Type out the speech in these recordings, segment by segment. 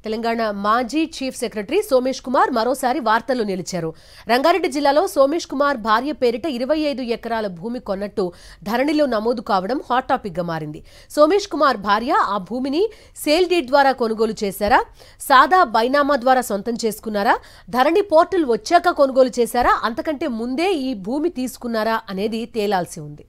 తెలంగాణ మాజీ chief secretary Somesh Kumar మరోసారి వార్తల్లో నిలిచారు. రంగారెడ్డి జిల్లాలో సోమేష్ కుమార్ భార్య పేరిట 25 ఎకరాల భూమి కొన్నట్టు ధరణిలో నమోదు కావడం హాట్ టాపిక్ గా మారింది. సోమేష్ కుమార్ భార్య ఆ భూమిని సేల్ డీడ్ ద్వారా కొనుగోలు చేశారా, సాదా బైనామా ద్వారా సొంతం చేసుకున్నారా, ధరణి పోర్టల్ వచ్చాక కొనుగోలు చేశారా, అంతకంటే ముందే ఈ భూమి తీసుకున్నారా అనేది తేలాల్సి ఉంది.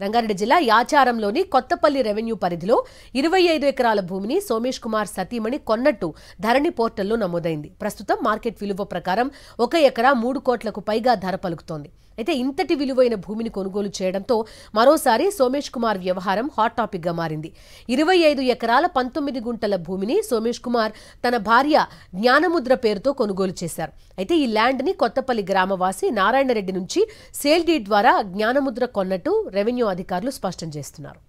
రంగారెడ్డి జిల్లా యాచారంలోని కొత్తపల్లి రెవెన్యూ పరిధిలో 25 ఎకరాల భూమిని సోమేష్ కుమార్ సతీమణి కొన్నట్టు ధరణి పోర్టల్లో నమోదైంది. ప్రస్తుతం మార్కెట్ విలువ ప్రకారం 1 ఎకరా 3 కోట్లకు పైగా ధర పలుకుతోంది. అయితే ఇంతటి విలువైన భూమిని కొనుగోలు చేయడంతో మరోసారి సోమేష్ కుమార్ వ్యవహారం హాట్ టాపిక్ గా మారింది. 25 ఎకరాల 19 గుంటల భూమిని సోమేష్ కుమార్ తన భార్య జ్ఞానముద్ర పేరుతో కొనుగోలు చేశారు. అయితే ఈ ల్యాండ్ ని కొత్తపల్లి గ్రామవాసి నారాయణరెడ్డి నుంచి సేల్ డీడ్ ద్వారా జ్ఞానముద్ర కొన్నట్టు రెవెన్యూ అధికారులు స్పష్టం చేస్తున్నారు.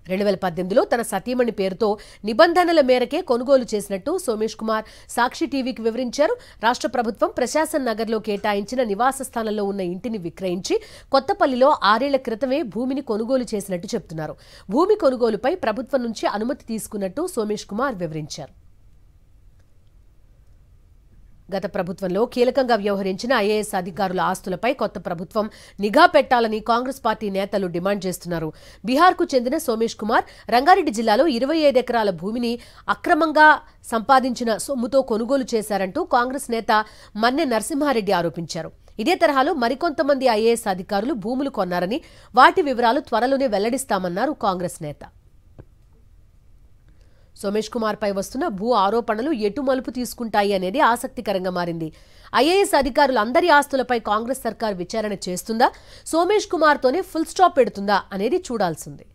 2018లో తన సతీమణి పేరుతో నిబంధనల మేరకే కొనుగోలు చేసినట్టు సోమేష్ కుమార్ సాక్షి టీవీకి వివరించారు. రాష్ట్ర ప్రభుత్వం ప్రశాసన్ నగర్లో కేటాయించిన నివాస స్థానంలో ఉన్న ఇంటిని విక్రయించి కొత్తపల్లిలో 6 ఏళ్ల క్రితమే భూమిని కొనుగోలు చేసినట్టు చెబుతున్నారు. భూమి కొనుగోలుపై ప్రభుత్వం నుంచి అనుమతి తీసుకున్నట్టు సోమేష్ కుమార్ వివరించారు. గత ప్రభుత్వంలో కీలకంగా వ్యవహరించిన ఐఏఎస్ అధికారుల ఆస్తులపై కొత్త ప్రభుత్వం నిఘా పెట్టాలని కాంగ్రెస్ పార్టీ నేతలు డిమాండ్ చేస్తున్నారు. బీహార్కు చెందిన సోమేష్ కుమార్ రంగారెడ్డి జిల్లాలో 25 ఎకరాల భూమిని అక్రమంగా సంపాదించిన సొమ్ముతో కొనుగోలు చేశారంటూ కాంగ్రెస్ నేత మన్నె నరసింహారెడ్డి ఆరోపించారు. ఇదే తరహాలో మరికొంతమంది ఐఏఎస్ అధికారులు భూములు కొన్నారని, వాటి వివరాలు త్వరలోనే వెల్లడిస్తామన్నారు కాంగ్రెస్ నేత. సోమేష్ కుమార్ పై వస్తున్న భూ ఆరోపణలు ఎటు మలుపు తీసుకుంటాయి అనేది ఆసక్తికరంగా మారింది. ఐఏఎస్ అధికారులు అందరి ఆస్తులపై కాంగ్రెస్ సర్కార్ విచారణ చేస్తుందా, సోమేష్ కుమార్ తోనే ఫుల్ స్టాప్ పెడుతుందా అనేది చూడాల్సింది.